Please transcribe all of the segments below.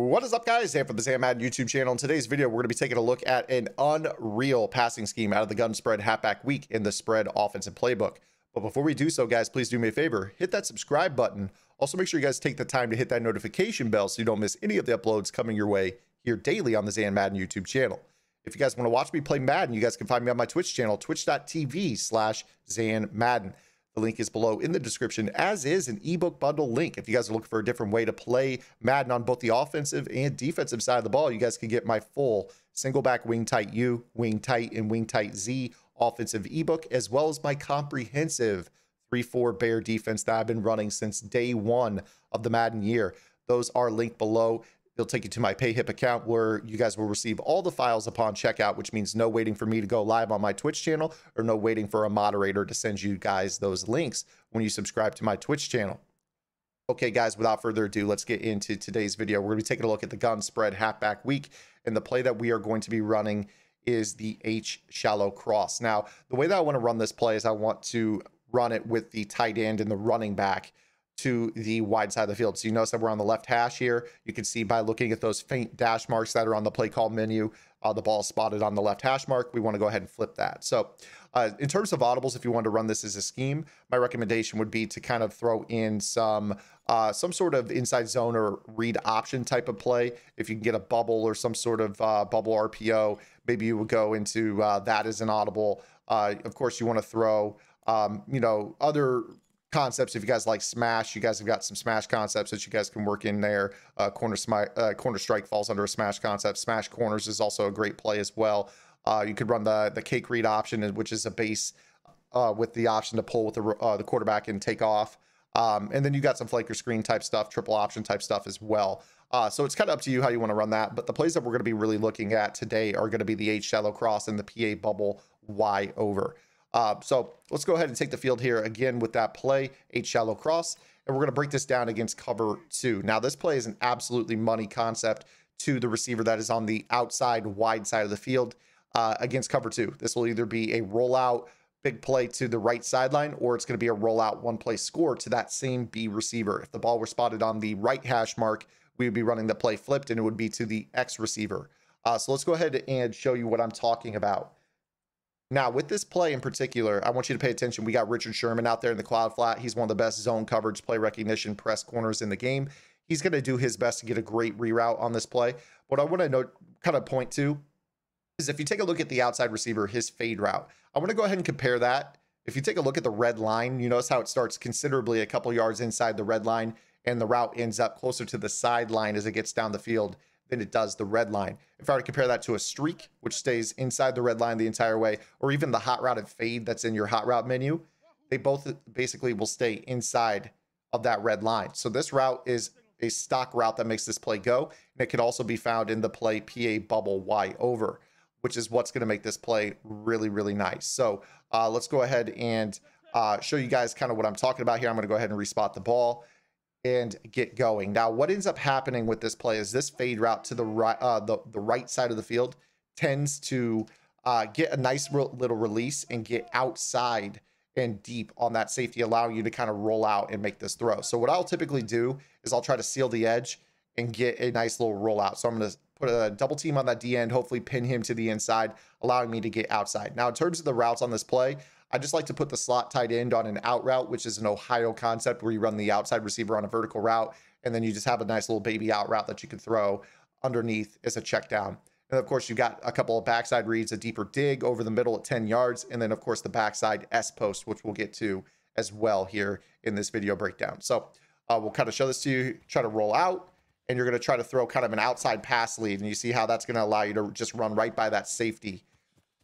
What is up, guys? Sam from the Madden YouTube channel. In today's video, we're going to be taking a look at an unreal passing scheme out of the gun spread halfback week in the spread offensive playbook. But before we do so, guys, please do me a favor, hit that subscribe button. Also, make sure you guys take the time to hit that notification bell so you don't miss any of the uploads coming your way here daily on the Madden YouTube channel. If you guys want to watch me play Madden, you guys can find me on my Twitch channel, twitch.tv/ZanMadden. The link is below in the description, as is an ebook bundle link. If you guys are looking for a different way to play Madden on both the offensive and defensive side of the ball, you guys can get my full single back wing tight U, wing tight, and wing tight Z offensive ebook, as well as my comprehensive 3-4 bear defense that I've been running since day one of the Madden year. Those are linked below. It'll take you to my PayHip account where you guys will receive all the files upon checkout, which means no waiting for me to go live on my Twitch channel or no waiting for a moderator to send you guys those links when you subscribe to my Twitch channel. Okay, guys, without further ado, let's get into today's video. We're going to be taking a look at the gun spread halfback week, and the play that we are going to be running is the H shallow cross. Now, the way that I want to run this play is I want to run it with the tight end and the running back to the wide side of the field. So you notice that we're on the left hash here. You can see by looking at those faint dash marks that are on the play call menu, the ball is spotted on the left hash mark. We want to go ahead and flip that. So in terms of audibles, if you want to run this as a scheme, my recommendation would be to kind of throw in some sort of inside zone or read option type of play. If you can get a bubble or some sort of bubble RPO, maybe you would go into that as an audible. Of course, you want to throw, other concepts. If you guys like smash, you guys have got some smash concepts that you guys can work in there. Corner strike falls under a smash concept. Smash corners is also a great play as well. You could run the cake read option, which is a base with the option to pull with the quarterback and take off. And then you got some flanker screen type stuff, triple option type stuff as well. So it's kind of up to you how you want to run that. But the plays that we're going to be really looking at today are going to be the H shallow cross and the PA bubble Y over. So let's go ahead and take the field here again with that play, H shallow cross, and we're going to break this down against cover 2. Now, this play is an absolutely money concept to the receiver that is on the outside wide side of the field against cover 2. This will either be a rollout big play to the right sideline, or it's going to be a rollout one play score to that same B receiver. If the ball were spotted on the right hash mark, we would be running the play flipped, and it would be to the X receiver. So let's go ahead and show you what I'm talking about. Now, with this play in particular, I want you to pay attention. We got Richard Sherman out there in the cloud flat. He's one of the best zone coverage, play recognition, press corners in the game. He's going to do his best to get a great reroute on this play. What I want to kind of point to is if you take a look at the outside receiver, his fade route, I want to go ahead and compare that. If you take a look at the red line, you notice how it starts considerably a couple yards inside the red line, and the route ends up closer to the sideline as it gets down the field than it does the red line. If I were to compare that to a streak, which stays inside the red line the entire way, or even the hot route and fade that's in your hot route menu, they both basically will stay inside of that red line. So this route is a stock route that makes this play go, and it can also be found in the play PA bubble Y over, which is what's going to make this play really, really nice. So let's go ahead and show you guys kind of what I'm talking about here. I'm going to go ahead and respot the ball and get going. Now, what ends up happening with this play is this fade route to the right, the right side of the field tends to get a nice little release and get outside and deep on that safety, allowing you to kind of roll out and make this throw. So what I'll typically do is I'll try to seal the edge and get a nice little rollout. So I'm going to put a double team on that D end, hopefully pin him to the inside, allowing me to get outside. Now, in terms of the routes on this play, I just like to put the slot tight end on an out route, which is an Ohio concept where you run the outside receiver on a vertical route, and then you just have a nice little baby out route that you can throw underneath as a check down. And of course, you got a couple of backside reads, a deeper dig over the middle at 10 yards, and then of course the backside S post, which we'll get to as well here in this video breakdown. So we'll kind of show this to you, try to roll out, and you're going to try to throw kind of an outside pass lead, and you see how that's going to allow you to just run right by that safety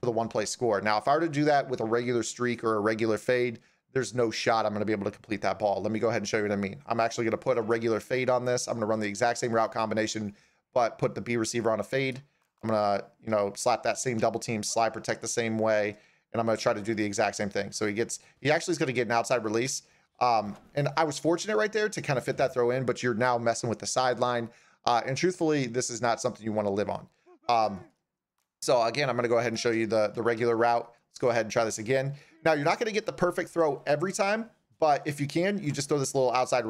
for the one play score. Now, if I were to do that with a regular streak or a regular fade, there's no shot I'm going to be able to complete that ball. Let me go ahead and show you what I mean. I'm actually going to put a regular fade on this. I'm going to run the exact same route combination, but put the B receiver on a fade. I'm going to, slap that same double team, slide protect the same way, and I'm going to try to do the exact same thing. So he actually is going to get an outside release. And I was fortunate right there to kind of fit that throw in, but you're now messing with the sideline. And truthfully, this is not something you want to live on. So again, I'm going to go ahead and show you the regular route. Let's go ahead and try this again. Now, you're not going to get the perfect throw every time, but if you can, you just throw this little outside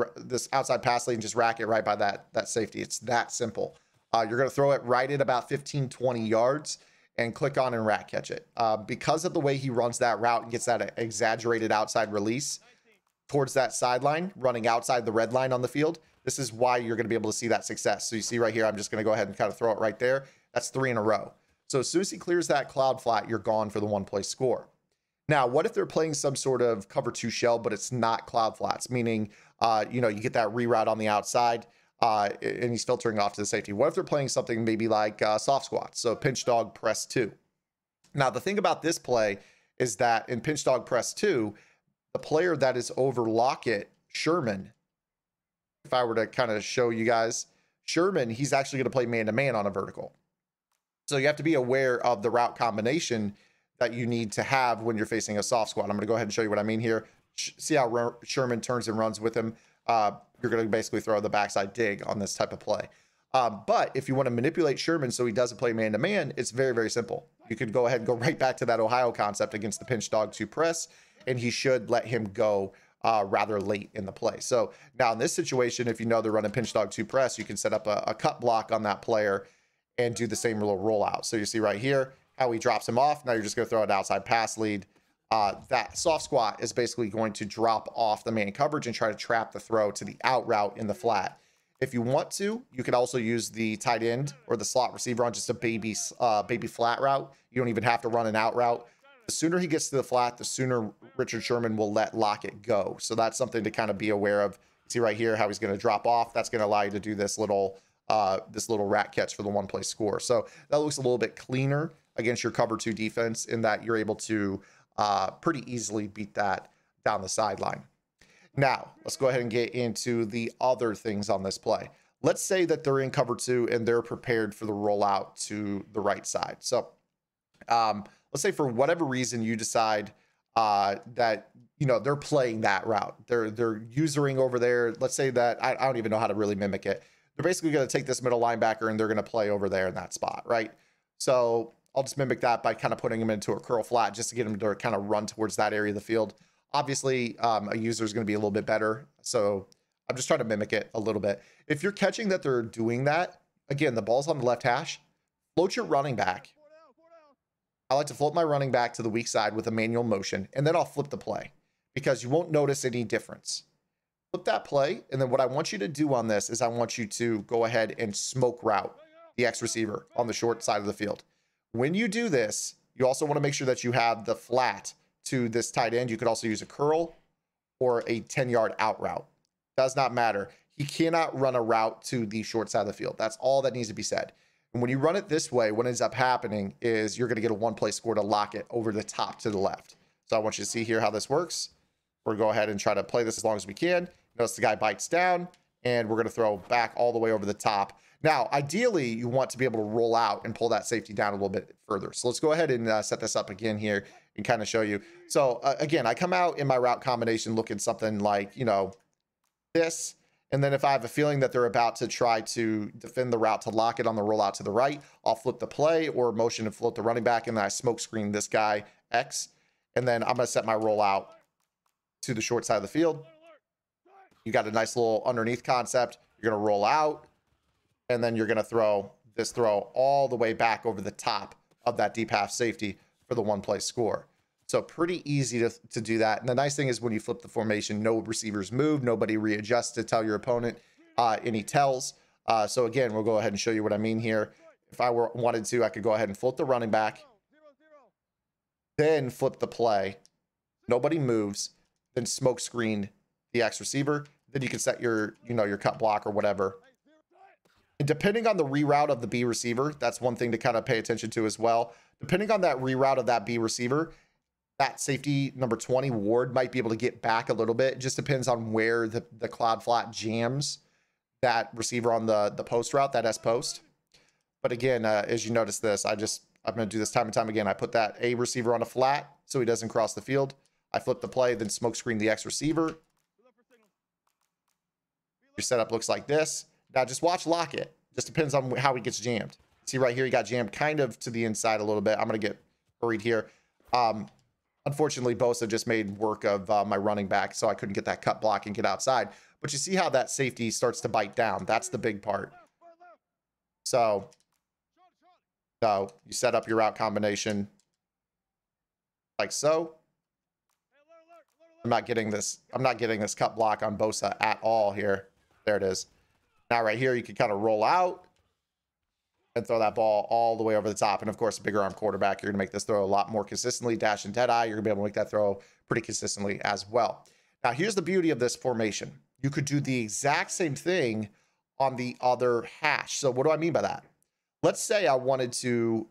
pass lead and just rack it right by that safety. It's that simple. You're going to throw it right at about 15, 20 yards and click on and rat catch it. Because of the way he runs that route and gets that exaggerated outside release towards that sideline, running outside the red line on the field, this is why you're going to be able to see that success. So you see right here, I'm just going to go ahead and kind of throw it right there. That's 3 in a row. So as soon as he clears that cloud flat, you're gone for the 1-play score. Now, what if they're playing some sort of cover 2 shell, but it's not cloud flats, meaning, you get that reroute on the outside, and he's filtering off to the safety. What if they're playing something maybe like soft squats, so pinch dog press 2? Now, the thing about this play is that in pinch dog press 2, the player that is over Lockett, Sherman, if I were to kind of show you guys, Sherman, he's actually going to play man-to-man on a vertical. So you have to be aware of the route combination that you need to have when you're facing a soft squat. I'm going to go ahead and show you what I mean here. See how Sherman turns and runs with him. You're going to basically throw the backside dig on this type of play. But if you want to manipulate Sherman so he doesn't play man-to-man, it's very, very simple. You could go ahead and go right back to that Ohio concept against the pinch dog 2 press, and he should let him go rather late in the play. So now in this situation, if you know they're running pinch dog 2 press, you can set up a cut block on that player and do the same little rollout. So you see right here how he drops him off. Now you're just going to throw an outside pass lead. That soft squat is basically going to drop off the man coverage and try to trap the throw to the out route in the flat. If you want to, you could also use the tight end or the slot receiver on just a baby flat route. You don't even have to run an out route. The sooner he gets to the flat, the sooner Richard Sherman will let Lockett go. So that's something to kind of be aware of. See right here how he's going to drop off. That's going to allow you to do this little rat catch for the 1-play score. So that looks a little bit cleaner against your cover 2 defense in that you're able to pretty easily beat that down the sideline. Now, let's go ahead and get into the other things on this play. Let's say that they're in cover 2 and they're prepared for the rollout to the right side. So let's say for whatever reason you decide that they're playing that route. They're usering over there. Let's say that I don't even know how to really mimic it. They're basically going to take this middle linebacker and they're going to play over there in that spot, right? So I'll just mimic that by kind of putting him into a curl flat just to get him to kind of run towards that area of the field. Obviously, a user is going to be a little bit better. So I'm just trying to mimic it a little bit. If you're catching that they're doing that, again, the ball's on the left hash, float your running back. I like to float my running back to the weak side with a manual motion, and then I'll flip the play because you won't notice any difference. Flip that play, and then what I want you to do on this is I want you to go ahead and smoke route the X receiver on the short side of the field. When you do this, you also want to make sure that you have the flat to this tight end. You could also use a curl or a 10-yard out route. Does not matter. He cannot run a route to the short side of the field. That's all that needs to be said. And when you run it this way, what ends up happening is you're going to get a 1-play score to lock it over the top to the left. So I want you to see here how this works. We're going to go ahead and try to play this as long as we can. Notice the guy bites down, and we're going to throw back all the way over the top. Now, ideally, you want to be able to roll out and pull that safety down a little bit further. So let's go ahead and set this up again here and kind of show you. So again, I come out in my route combination looking something like, this. And then if I have a feeling that they're about to try to defend the route to lock it on the rollout to the right, I'll flip the play or motion and float the running back. And then I smoke screen this guy X. And then I'm going to set my rollout to the short side of the field. You got a nice little underneath concept. You're going to roll out. And then you're going to throw this throw all the way back over the top of that deep half safety for the 1-play score. So pretty easy to do that. And the nice thing is when you flip the formation, no receivers move, nobody readjusts to tell your opponent any tells. So again, we'll go ahead and show you what I mean here. If I wanted to, I could go ahead and float the running back, then flip the play. Nobody moves, then smoke screen the X receiver. Then you can set your, your cut block or whatever. And depending on the reroute of the B receiver, that's one thing to kind of pay attention to as well. Depending on that reroute of that B receiver, that safety number 20 Ward might be able to get back a little bit. It just depends on where the cloud flat jams that receiver on the post route, that S post. But again, as you notice this, I'm going to do this time and time again. I put that A receiver on a flat so he doesn't cross the field. I flip the play, then smoke screen the X receiver. Your setup looks like this. Now just watch Lockett. Just depends on how he gets jammed. See right here, he got jammed kind of to the inside a little bit. I'm going to get hurried here. Unfortunately, Bosa just made work of my running back, so I couldn't get that cut block and get outside. But you see how that safety starts to bite down. That's the big part. So you set up your route combination like so. I'm not getting this cut block on Bosa at all here. There it is. Now right here, you can kind of roll out and throw that ball all the way over the top. And of course, a bigger arm quarterback, you're gonna make this throw a lot more consistently. Dash and dead eye, you're gonna be able to make that throw pretty consistently as well. Now, here's the beauty of this formation. You could do the exact same thing on the other hash. So what do I mean by that? Let's say I wanted to,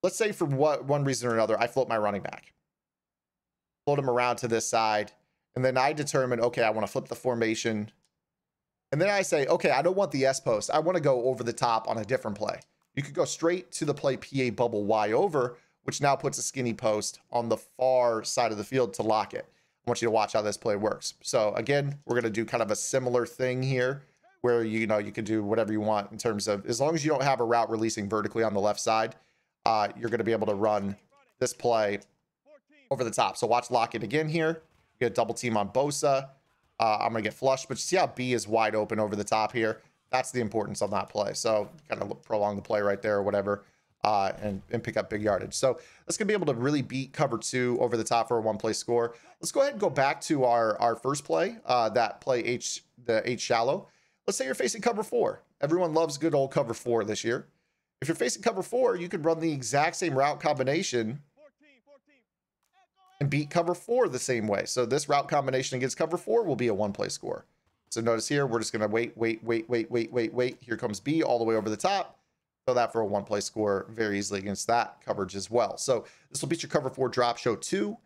let's say for one reason or another, I float my running back. Float him around to this side. And then I determine, okay, I want to flip the formation. And then I say, okay, I don't want the S post. I want to go over the top on a different play. You could go straight to the play PA bubble Y over, which now puts a skinny post on the far side of the field to lock it. I want you to watch how this play works. So again, we're going to do kind of a similar thing here where, you can do whatever you want in terms of, as long as you don't have a route releasing vertically on the left side, you're going to be able to run this play over the top. So watch lock it again here. Get a double team on Bosa. I'm going to get flushed, but you see how B is wide open over the top here? That's the importance of that play. So kind of prolong the play right there or whatever, and pick up big yardage. So that's going to be able to really beat cover 2 over the top for a one-play score. Let's go ahead and go back to our first play, that play the H shallow. Let's say you're facing cover 4. Everyone loves good old cover 4 this year. If you're facing cover 4, you could run the exact same route combination and beat cover 4 the same way. So this route combination against cover 4 will be a one-play score. So notice here, we're just going to wait. Here comes B all the way over the top. Throw that for a one-play score very easily against that coverage as well. So this will beat your cover 4 drop show 2.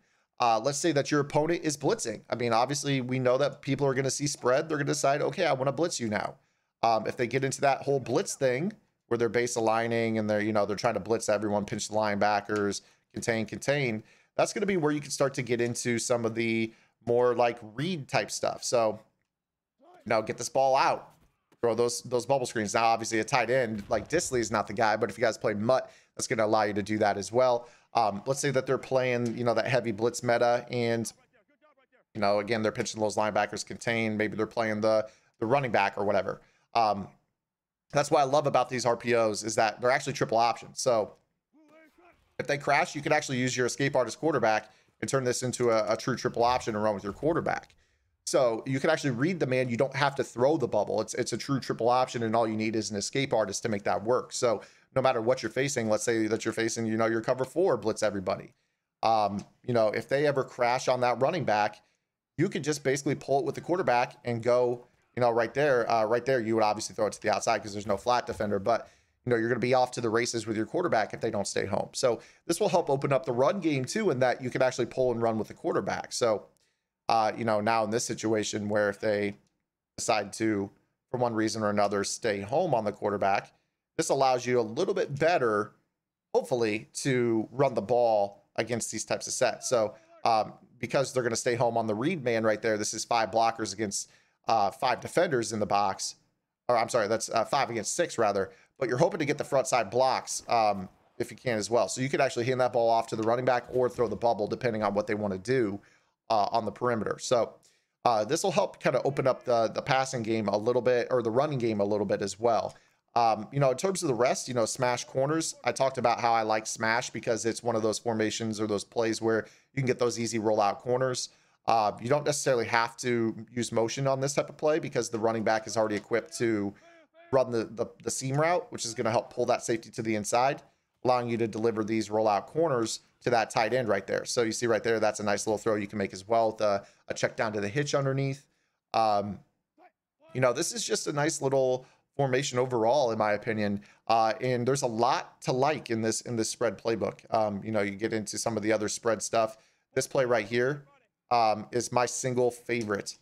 Let's say that your opponent is blitzing. I mean, obviously, we know that people are going to see spread. They're going to decide, okay, I want to blitz you now. If they get into that whole blitz thing where they're base aligning and they're trying to blitz everyone, pinch the linebackers, contain, that's going to be where you can start to get into some of the more like read type stuff. So, get this ball out, throw those bubble screens. Now, obviously, a tight end like Disley is not the guy, but if you guys play Mutt, that's going to allow you to do that as well. Let's say that they're playing, that heavy blitz meta, and again, they're pitching those linebackers contain. Maybe they're playing the running back or whatever. That's what I love about these RPOs is that they're actually triple options. So if they crash, you can actually use your escape artist quarterback and turn this into a true triple option and run with your quarterback. So you can actually read the man. You don't have to throw the bubble. It's a true triple option, and all you need is an escape artist to make that work. So no matter what you're facing, let's say that you're facing, your cover 4 blitz everybody. If they ever crash on that running back, you can just basically pull it with the quarterback and go, right there, you would obviously throw it to the outside because there's no flat defender, but you're going to be off to the races with your quarterback if they don't stay home. So this will help open up the run game too, in that you can actually pull and run with the quarterback. So, now in this situation where if they decide to, for one reason or another, stay home on the quarterback, this allows you a little bit better, hopefully, to run the ball against these types of sets. So because they're going to stay home on the read man right there, this is 5 blockers against 5 defenders in the box. Or I'm sorry, that's 5 against 6 rather. But you're hoping to get the front side blocks if you can as well. So you could actually hand that ball off to the running back or throw the bubble depending on what they want to do on the perimeter. So this will help kind of open up the passing game a little bit, or the running game a little bit as well. In terms of the rest, smash corners, I talked about how I like smash because it's one of those formations or those plays where you can get those easy rollout corners. You don't necessarily have to use motion on this type of play because the running back is already equipped to run the seam route, which is going to help pull that safety to the inside, allowing you to deliver these rollout corners to that tight end right there. So you see right there, that's a nice little throw you can make as well with a check down to the hitch underneath. This is just a nice little formation overall, in my opinion. And there's a lot to like in this spread playbook. You get into some of the other spread stuff. This play right here is my single favorite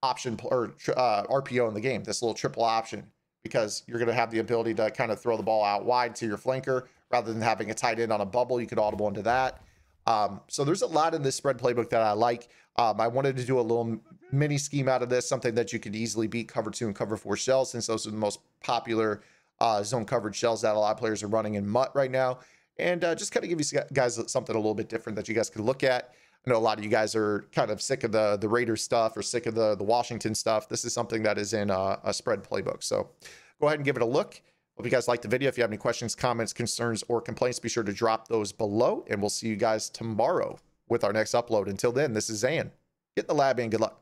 option or RPO in the game, this little triple option, because you're going to have the ability to kind of throw the ball out wide to your flanker rather than having a tight end on a bubble. You could audible into that. So there's a lot in this spread playbook that I like. I wanted to do a little mini scheme out of this, something that you could easily beat cover 2 and cover 4 shells, since those are the most popular zone coverage shells that a lot of players are running in Mutt right now. And just kind of give you guys something a little bit different that you guys can look at. I know a lot of you guys are kind of sick of the Raiders stuff or sick of the Washington stuff. This is something that is in a spread playbook. So go ahead and give it a look. Hope you guys liked the video. If you have any questions, comments, concerns, or complaints, be sure to drop those below. And we'll see you guys tomorrow with our next upload. Until then, this is Zan. Get in the lab and good luck.